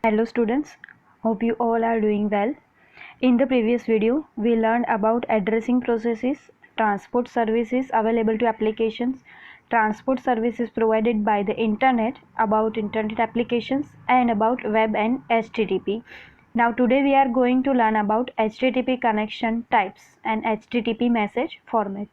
Hello students, hope you all are doing well. In the previous video, we learned about addressing processes, transport services available to applications, transport services provided by the internet, about internet applications and about web and HTTP. Now today we are going to learn about HTTP connection types and HTTP message format.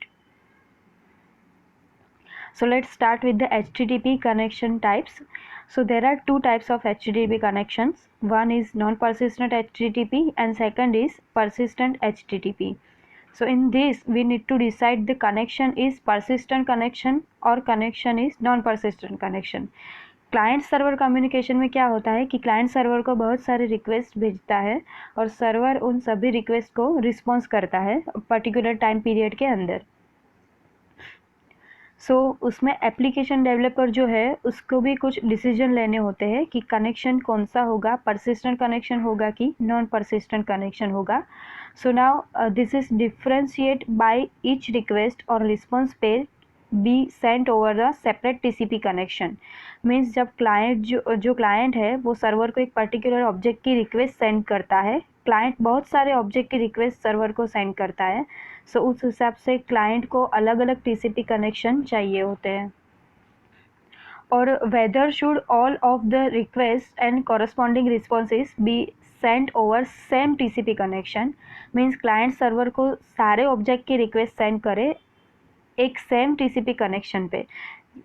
So let's start with the HTTP connection types. So there are two types of HTTP connections. One is non-persistent HTTP and second is persistent HTTP. So in this we need to decide the connection is persistent connection or connection is non-persistent connection. Client server communication में क्या होता है कि client server को बहुत सारे request भेजता है और सर्वर उन सभी रिक्वेस्ट को रिस्पॉन्स करता है पर्टिकुलर टाइम पीरियड के अंदर. उसमें एप्लीकेशन डेवलपर जो है उसको भी कुछ डिसीजन लेने होते हैं कि कनेक्शन कौन सा होगा, परसिस्टेंट कनेक्शन होगा कि नॉन परसिस्टेंट कनेक्शन होगा. So now this is differentiate by each request और response page be sent over the separate TCP connection. Means जब क्लाइंट जो क्लाइंट है वो सर्वर को एक पर्टिकुलर ऑब्जेक्ट की रिक्वेस्ट सेंड करता है, क्लाइंट बहुत सारे ऑब्जेक्ट की रिक्वेस्ट सर्वर को सेंड करता है. सो उस हिसाब से क्लाइंट को अलग अलग टीसीपी कनेक्शन चाहिए होते हैं. और weather should all of the request and corresponding responses be send over same TCP connection. Means client server को सारे ऑब्जेक्ट की रिक्वेस्ट सेंड करे एक सेम टीसीपी कनेक्शन पे.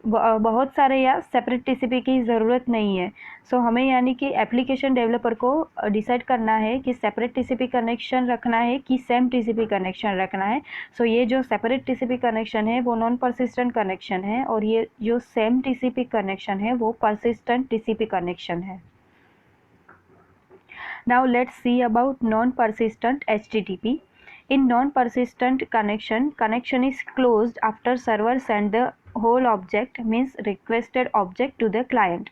बहुत सारे या सेपरेट टीसीपी की ज़रूरत नहीं है. सो हमें यानी कि एप्लीकेशन डेवलपर को डिसाइड करना है कि सेपरेट टीसीपी कनेक्शन रखना है कि सेम टीसीपी कनेक्शन रखना है. सो ये जो सेपरेट टीसीपी कनेक्शन है वो नॉन परसिस्टेंट कनेक्शन है और ये जो सेम टीसीपी कनेक्शन है वो परसिस्टेंट टीसीपी कनेक्शन है. Now let's see about non persistent HTTP. In non-persistent connection is closed after server send the whole object means requested object to the client.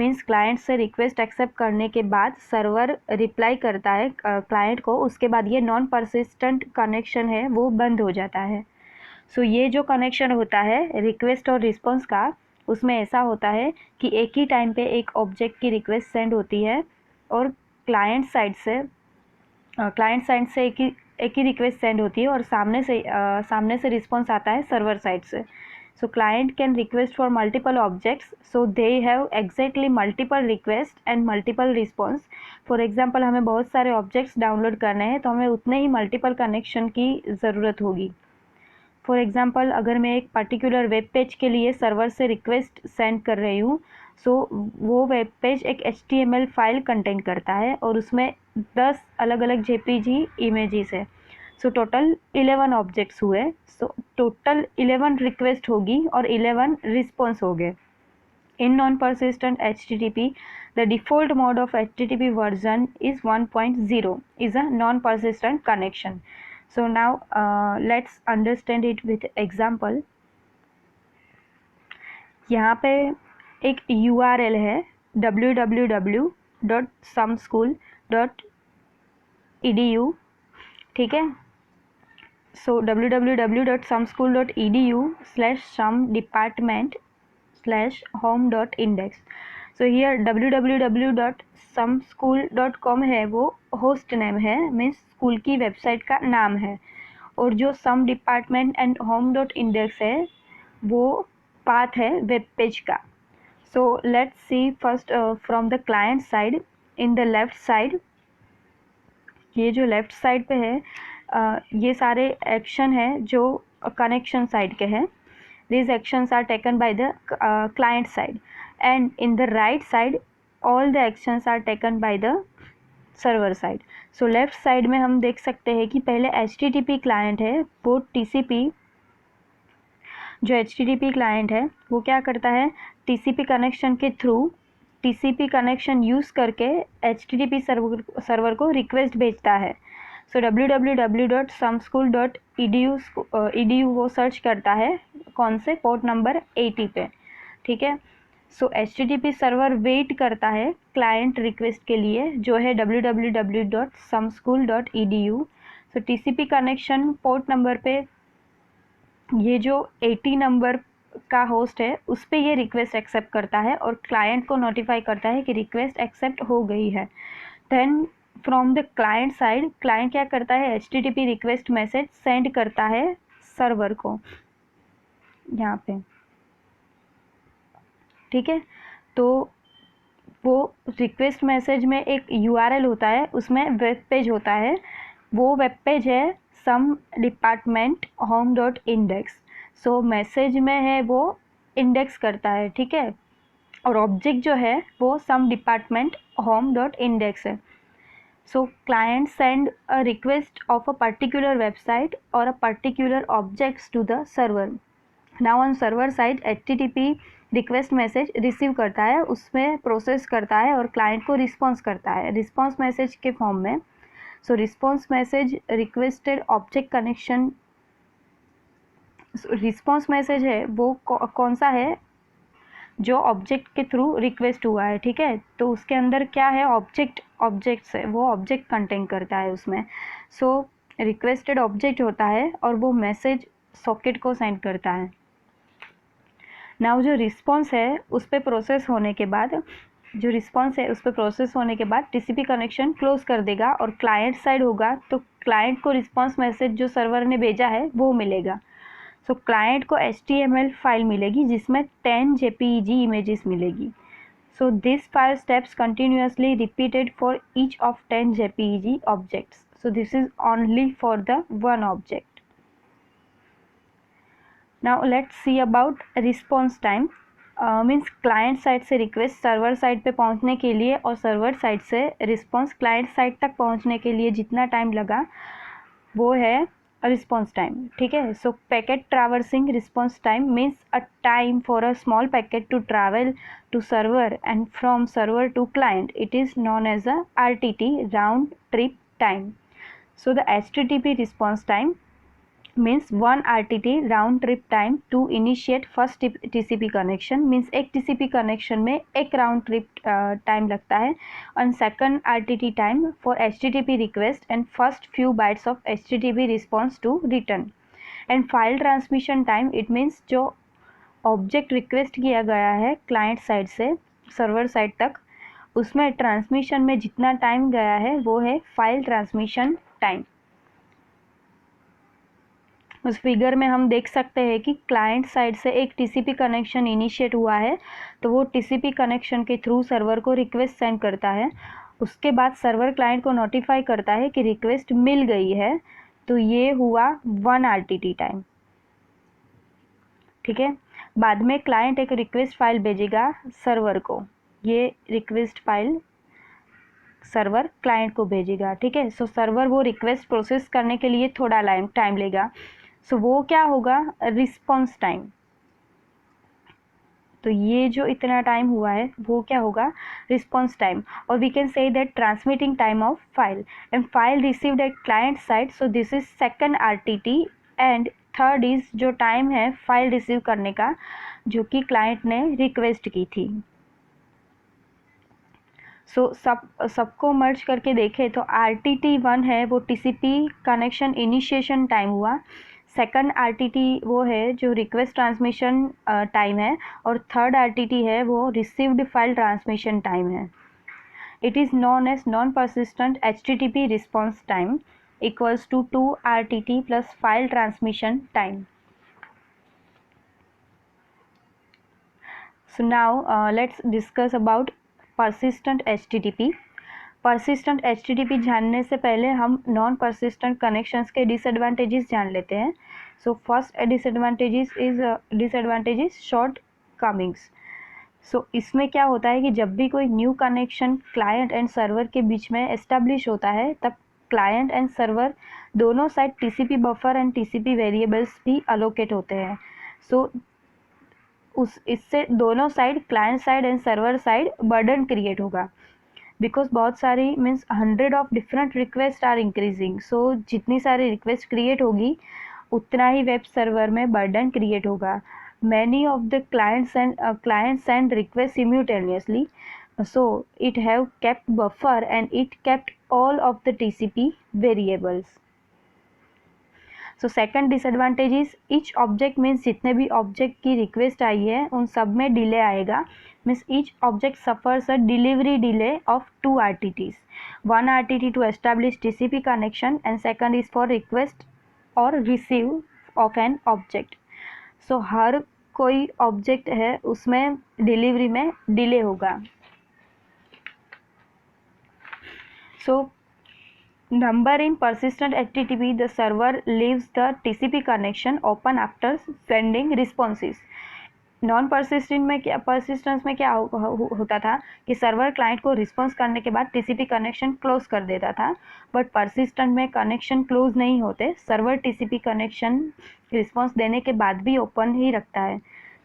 means client से request accept करने के बाद server reply करता है client को, उसके बाद ये non persistent connection है वो बंद हो जाता है. ये जो connection होता है request और response का, उसमें ऐसा होता है कि एक ही टाइम पे एक object की request send होती है और client साइड से एक ही रिक्वेस्ट सेंड होती है और सामने से रिस्पॉन्स आता है सर्वर साइड से. सो client can request for multiple objects, so they have exactly multiple request and multiple response. For example हमें बहुत सारे ऑब्जेक्ट्स डाउनलोड करने हैं तो हमें उतने ही मल्टीपल कनेक्शन की ज़रूरत होगी. फॉर एग्जांपल अगर मैं एक पर्टिकुलर वेब पेज के लिए सर्वर से रिक्वेस्ट सेंड कर रही हूँ, वो वेब पेज एक HTML फाइल कंटेन करता है और उसमें 10 अलग अलग JPG इमेजेस है. टोटल 11 ऑब्जेक्ट्स हुए. टोटल 11 रिक्वेस्ट होगी और 11 रिस्पॉन्स हो गए. In non persistent HTTP the default mode of HTTP version is 1.0 is a non-persistent connection. So now let's understand it with example. यहाँ पे एक URL है www.sumschool.edu. ठीक है. www.sumschool.edu/some-department/home.index. here www.sumschool.com है वो होस्ट नेम है, मीन्स स्कूल की वेबसाइट का नाम है. और जो सम डिपार्टमेंट एंड home.index है वो पाथ है वेब पेज का. Let's see first from the client side. In the left side, ये जो लेफ्ट साइड पे है ये सारे एक्शन है जो कनेक्शन साइड के हैं. these actions are taken by the client side and in the right side all the actions are taken by the server side. Left side में हम देख सकते हैं कि पहले HTTP क्लाइंट है वो जो HTTP क्लाइंट है वो क्या करता है, TCP कनेक्शन के थ्रू TCP कनेक्शन यूज़ करके HTTP सर्वर को रिक्वेस्ट भेजता है. www.sumschool.edu वो सर्च करता है कौन से पोर्ट नंबर 80 पे. ठीक है. HTTP सर्वर वेट करता है क्लाइंट रिक्वेस्ट के लिए जो है www.sumschool.edu. TCP connection port number पे ये जो 80 नंबर का होस्ट है उस पर ये रिक्वेस्ट एक्सेप्ट करता है और क्लाइंट को नोटिफाई करता है कि रिक्वेस्ट एक्सेप्ट हो गई है। Then from the client side client क्या करता है, HTTP रिक्वेस्ट मैसेज सेंड करता है सर्वर को यहाँ पे, ठीक है। तो वो रिक्वेस्ट मैसेज में एक URL होता है, उसमें वेब पेज होता है, वो वेब पेज है सम डिपार्टमेंट होम डॉट इंडेक्स। सो मैसेज में है वो इंडेक्स करता है, ठीक है, और ऑब्जेक्ट जो है वो some department home dot index है। So client send a request of a particular website और a particular objects to the server. Now on server side HTTP request message receive करता है, उसमें प्रोसेस करता है और क्लाइंट को रिस्पॉन्स करता है रिस्पॉन्स मैसेज के फॉर्म में। So response message requested object connection, response message है वो कौन सा है, जो ऑब्जेक्ट के थ्रू रिक्वेस्ट हुआ है, ठीक है। तो उसके अंदर क्या है, ऑब्जेक्ट्स है, वो ऑब्जेक्ट कंटेन करता है उसमें। सो रिक्वेस्टेड ऑब्जेक्ट होता है और वो मैसेज सॉकेट को सेंड करता है। नाउ जो रिस्पॉन्स है उस पर प्रोसेस होने के बाद, TCP कनेक्शन क्लोज कर देगा और क्लाइंट साइड होगा तो क्लाइंट को रिस्पॉन्स मैसेज जो सर्वर ने भेजा है वो मिलेगा। सो क्लाइंट को HTML फाइल मिलेगी जिसमें 10 JPEG इमेजेस मिलेगी। So this 5 steps continuously repeated for each of 10 JPEG objects. So this is only for the one object. Now let's see about response time. Means client side से request server side पे पहुंचने के लिए और server side से response client side तक पहुंचने के लिए जितना टाइम लगा वो है रिस्पॉन्स टाइम, ठीक है। So packet traversing response time means a time for a small packet to travel to server and from server to client, it is known as a RTT, round trip time. So the HTTP response time means 1 RTT round trip time to initiate first TCP connection, means एक TCP connection में एक round trip time लगता है। And second RTT time for HTTP request and first few bytes of HTTP response to return. And file transmission time, it means जो object request किया गया है client side से server side तक, उसमें transmission में जितना टाइम गया है वो है फाइल ट्रांसमिशन टाइम। उस फिगर में हम देख सकते हैं कि क्लाइंट साइड से एक TCP कनेक्शन इनिशिएट हुआ है, तो वो TCP कनेक्शन के थ्रू सर्वर को रिक्वेस्ट सेंड करता है। उसके बाद सर्वर क्लाइंट को नोटिफाई करता है कि रिक्वेस्ट मिल गई है, तो ये हुआ 1 RTT टाइम, ठीक है। बाद में क्लाइंट एक रिक्वेस्ट फाइल भेजेगा सर्वर को, ये रिक्वेस्ट फाइल सर्वर क्लाइंट को भेजेगा, ठीक है। सो सर्वर वो रिक्वेस्ट प्रोसेस करने के लिए थोड़ा टाइम लेगा। सो वो क्या होगा, रिस्पॉन्स टाइम। तो ये जो इतना टाइम हुआ है वो क्या होगा, रिस्पॉन्स टाइम। और we can say that transmitting time of file and file received at client side, so this is second RTT। And third is जो टाइम है फाइल रिसीव करने का जो कि क्लाइंट ने रिक्वेस्ट की थी। सो सबको मर्ज करके देखें तो RTT 1 है वो TCP कनेक्शन इनिशिएशन टाइम हुआ, सेकंड RTT वो है जो रिक्वेस्ट ट्रांसमिशन टाइम है, और थर्ड RTT है वो रिसीव्ड फाइल ट्रांसमिशन टाइम है। It is non as non persistent HTTP response time equals to 2 RTT plus file transmission time. So now let's discuss about persistent HTTP। persistent HTTP जानने से पहले हम non persistent connections के disadvantages जान लेते हैं। So first disadvantage is shortcomings. So इसमें क्या होता है कि जब भी कोई new connection client and server के बीच में एस्टेब्लिश होता है तब क्लाइंट एंड सर्वर दोनों side TCP buffer and TCP variables भी अलोकेट होते हैं। सो इससे दोनों side client side and server side burden create होगा, बिकॉज बहुत सारी means 100 of different request are increasing. So जितनी सारी रिक्वेस्ट क्रिएट होगी उतना ही वेब सर्वर में बर्डन क्रिएट होगा। Many of the clients send requests simultaneously, so it have kept buffer and it kept all of the TCP variables. So second disadvantage is each object means जितने भी object की request आई है उन सब में delay आएगा, means each object suffers a delivery delay of 2 RTTs, 1 RTT to establish TCP connection and second is for request और receive of an object. So हर कोई ऑब्जेक्ट है उसमें डिलीवरी में डिले होगा। So number in persistent HTTP, the server leaves the TCP connection open after sending responses. Non persistent में क्या, persistence में क्या होता था कि सर्वर क्लाइंट को रिस्पॉन्स करने के बाद TCP कनेक्शन क्लोज कर देता था, बट परसिस्टेंट में कनेक्शन क्लोज नहीं होते, सर्वर TCP कनेक्शन रिस्पॉन्स देने के बाद भी ओपन ही रखता है।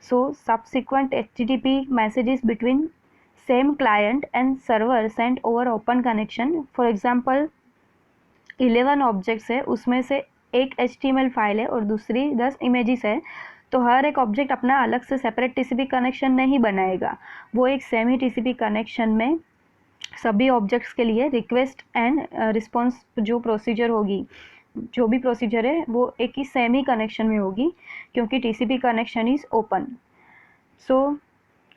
So subsequent HTTP messages between same client and server send over open connection. For example 11 objects है, उसमें से एक HTML फाइल है और दूसरी 10 इमेजेस है, तो हर एक ऑब्जेक्ट अपना अलग से सेपरेट TCP कनेक्शन नहीं बनाएगा, वो एक सेमी TCP कनेक्शन में सभी ऑब्जेक्ट्स के लिए रिक्वेस्ट एंड रिस्पॉन्स जो प्रोसीजर होगी, जो भी प्रोसीजर है वो एक ही सेमी कनेक्शन में होगी, क्योंकि TCP connection is open. So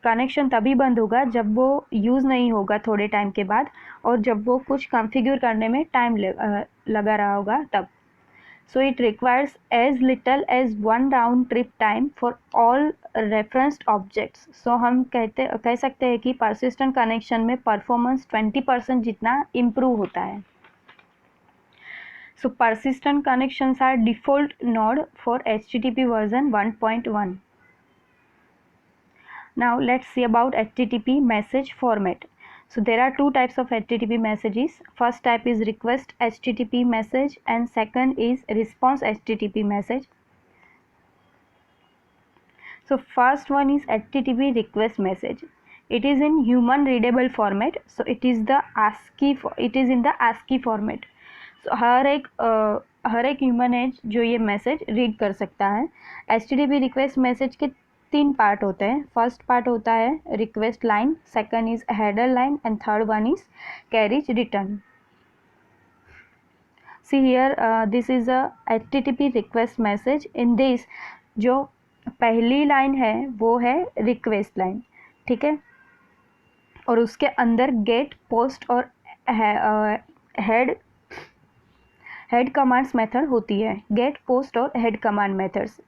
connection तभी बंद होगा जब वो यूज़ नहीं होगा थोड़े टाइम के बाद, और जब वो कुछ कॉन्फ़िगर करने में टाइम लगा रहा होगा तब। So it requires as little as 1 round trip time for all referenced objects. So हम कह सकते हैं कि परसिस्टेंट कनेक्शन में परफॉर्मेंस 20% जितना इम्प्रूव होता है। सो persistent connections are default node for HTTP version 1.1. Now let's see about HTTP message format. So there are two types of HTTP messages. First type is request HTTP message and second is response HTTP message. So first one is HTTP request message. It is in human readable format. So it is in the ASCII format. So हर एक human है जो ये message read कर सकता है। HTTP request message के 3 part होते हैं। फर्स्ट पार्ट होता है request line, second is header line and third one is carriage return. See here this is a HTTP request message. In this जो पहली लाइन है वो है रिक्वेस्ट लाइन, ठीक है, और उसके अंदर गेट, पोस्ट और हेड कमांड्स मेथड होती है, गेट, पोस्ट और हेड कमांड मेथड्स।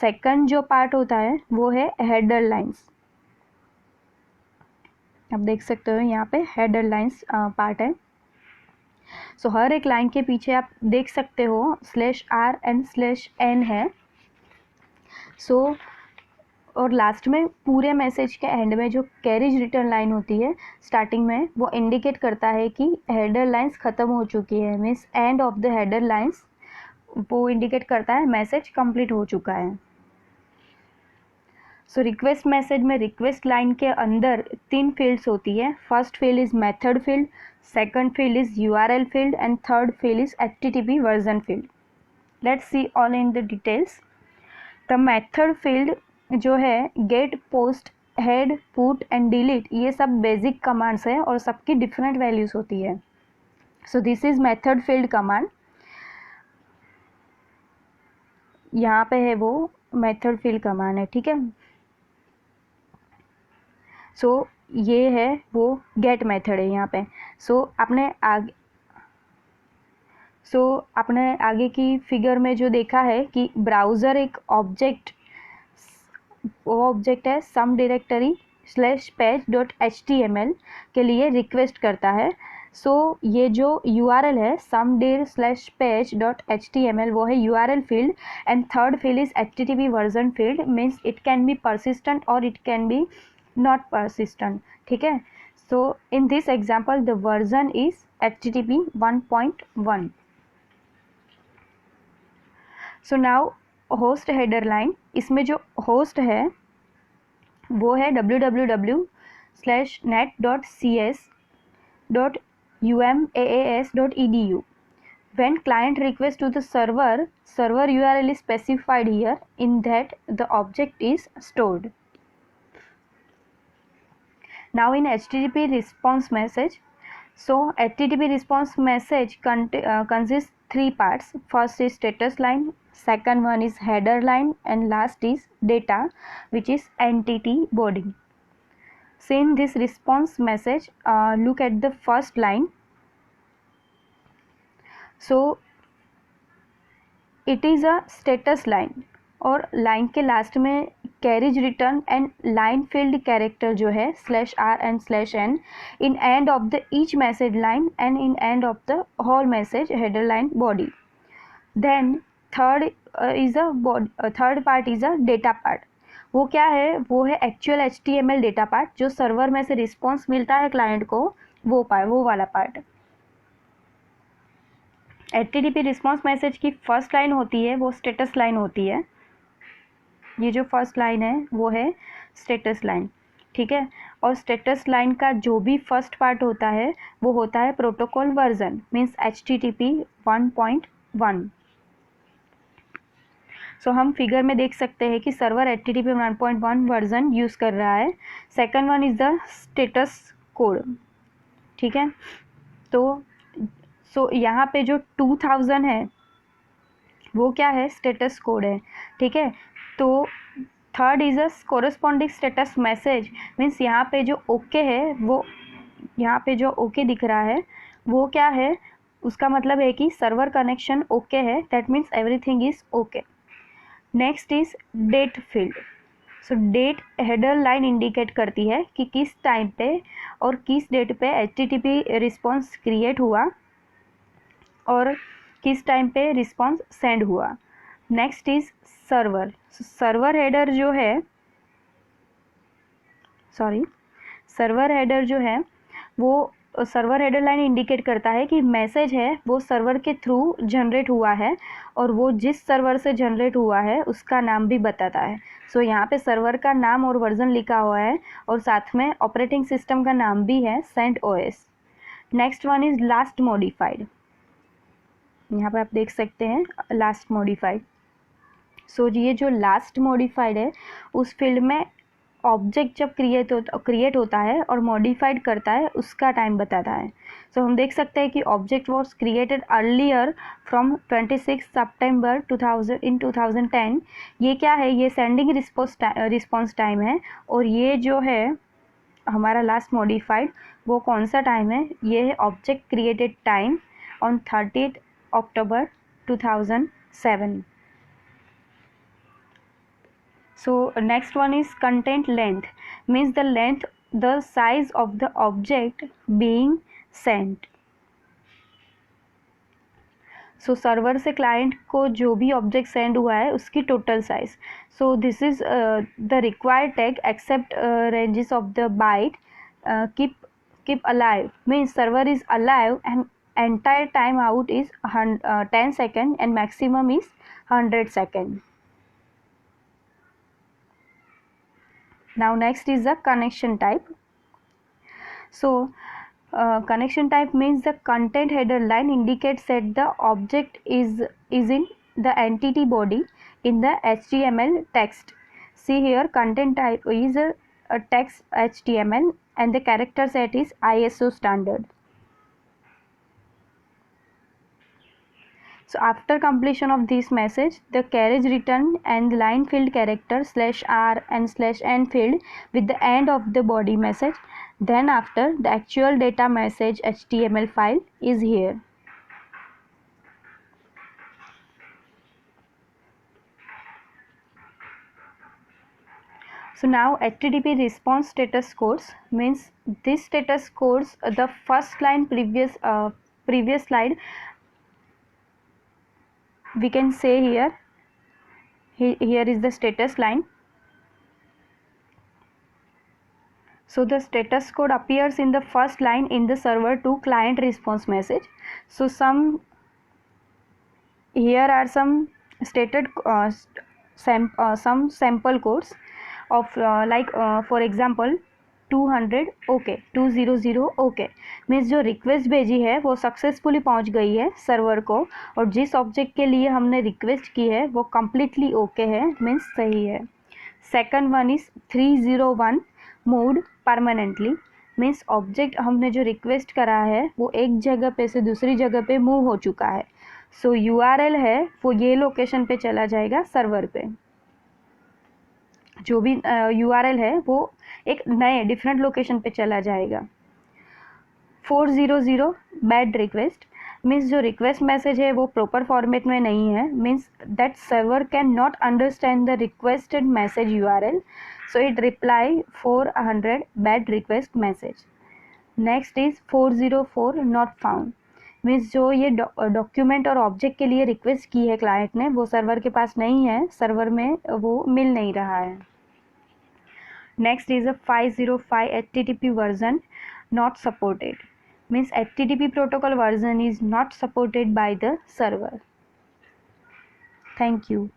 सेकंड जो पार्ट होता है वो है हेडर लाइंस। आप देख सकते हो यहाँ पे हेडर लाइंस पार्ट है। सो हर एक लाइन के पीछे आप देख सकते हो /r एंड /n है। सो और लास्ट में पूरे मैसेज के एंड में जो कैरेज रिटर्न लाइन होती है स्टार्टिंग में, वो इंडिकेट करता है कि हेडर लाइंस ख़त्म हो चुकी है, means end of the header lines, वो इंडिकेट करता है मैसेज कंप्लीट हो चुका है। सो रिक्वेस्ट मैसेज में रिक्वेस्ट लाइन के अंदर 3 फील्ड्स होती है। First field is method field, second field is URL field and third field is HTTP version field. Let's see all in the details. The method field जो है get, post, head, put and delete, ये सब basic commands है और सबकी different values होती है। सो this is method field command, यहाँ पे है वो मेथड फील्ड कमांड है, ठीक है। सो ये है वो गेट मेथड है यहाँ पे। सो आपने आगे की फिगर में जो देखा है कि ब्राउज़र एक ऑब्जेक्ट, वो ऑब्जेक्ट है सम डायरेक्टरी /page.html के लिए रिक्वेस्ट करता है। सो ये जो URL है somedir/page.html वो है URL field and third field is HTTP version field, means it can be persistent और it can be not persistent, ठीक है। So in this example the version is HTTP 1.1. So now host header line, इसमें जो host है वो है www.net.cs.umaas.edu. When client request to the server URL is specified here, in that the object is stored. Now in HTTP response message, so HTTP response message consists 3 parts. First is status line, second one is header line, and last is data, which is entity body. So in this response message, look at the first line. So it is a status line, और line के last में carriage return and line field character जो है /r and /n in end of the each message line and in end of the whole message header line body. Then third part is a data part. वो क्या है? वो है actual HTML data part, जो server में से response मिलता है क्लाइंट को, वो वाला पार्ट। HTTP रिस्पॉन्स मैसेज की फर्स्ट लाइन होती है वो स्टेटस लाइन होती है। ये जो फर्स्ट लाइन है वो है स्टेटस लाइन, ठीक है। और स्टेटस लाइन का जो भी फर्स्ट पार्ट होता है वो होता है प्रोटोकॉल वर्जन, मीन्स HTTP 1.1। सो हम फिगर में देख सकते हैं कि सर्वर HTTP 1.1 वर्जन यूज़ कर रहा है। Second one is the status code, ठीक है। तो यहाँ पे जो 2000 है वो क्या है? स्टेटस कोड है, ठीक है। तो third is a corresponding status message, means यहाँ पे जो ओके है वो, यहाँ पे जो ओके दिख रहा है वो क्या है? उसका मतलब है कि सर्वर कनेक्शन ओके है, that means everything is okay. Next is date field. So date header line indicate करती है कि किस टाइम पे और किस डेट पे HTTP रिस्पॉन्स क्रिएट हुआ और किस टाइम पे रिस्पॉन्स सेंड हुआ। Next is server. Server header जो है, सर्वर हेडर जो है वो सर्वर हेडर लाइन इंडिकेट करता है कि मैसेज है वो सर्वर के थ्रू जनरेट हुआ है और वो जिस सर्वर से जनरेट हुआ है उसका नाम भी बताता है। सो यहाँ पे सर्वर का नाम और वर्जन लिखा हुआ है और साथ में ऑपरेटिंग सिस्टम का नाम भी है CentOS। Next one is last modified. यहाँ पे आप देख सकते हैं लास्ट मॉडिफाइड। सो ये जो लास्ट मॉडिफाइड है उस फील्ड में ऑब्जेक्ट जब क्रिएट होता है और मॉडिफाइड करता है उसका टाइम बताता है। सो हम देख सकते हैं कि object was created earlier from 26 सितंबर 2010। ये क्या है? ये सेंडिंग रिस्पॉन्स टाइम है, और ये जो है हमारा लास्ट मॉडिफाइड वो कौन सा टाइम है? ये है object created time on 30 October 2007. So next one is content length, means the size of the object being sent. So server से क्लाइंट को जो भी ऑब्जेक्ट सेंड हुआ है उसकी total size. So this is the required tag accept ranges of the byte keep alive, means server is alive and entire time out is 10 second and maximum is 100 second. Now next is the connection type. So connection type means the content header line indicates that the object is in the entity body in the HTML text. See here, content type is a text HTML and the character set is ISO standard. So after completion of this message, the carriage return and line field character /r and /n field with the end of the body message. Then after, the actual data message HTML file is here. So now HTTP response status codes, means this status codes the first line previous slide. We can say here is the status line. So the status code appears in the first line in the server to client response message. So here are some stated some sample codes of for example 200 okay 200 okay, means जो request भेजी है वो successfully पहुंच गई है server को, और जिस ऑब्जेक्ट के लिए हमने रिक्वेस्ट की है वो कम्प्लीटली ओके है, मीन्स सही है। Second one is 301 moved permanently, means object हमने जो रिक्वेस्ट करा है वो एक जगह पे से दूसरी जगह पे मूव हो चुका है। सो URL है वो ये लोकेशन पे चला जाएगा सर्वर पे, जो भी URL है वो एक नए डिफरेंट लोकेशन पे चला जाएगा। 400 बैड रिक्वेस्ट मीन्स जो रिक्वेस्ट मैसेज है वो प्रॉपर फॉर्मेट में नहीं है, means that server can not understand the requested message URL, so it reply 400 bad request message. Next is 404 not found means जो ये डॉक्यूमेंट और ऑब्जेक्ट के लिए रिक्वेस्ट की है क्लाइंट ने, वो सर्वर के पास नहीं है, सर्वर में वो मिल नहीं रहा है। Next is a 505 HTTP version not supported means HTTP protocol version is not supported by the server. Thank you.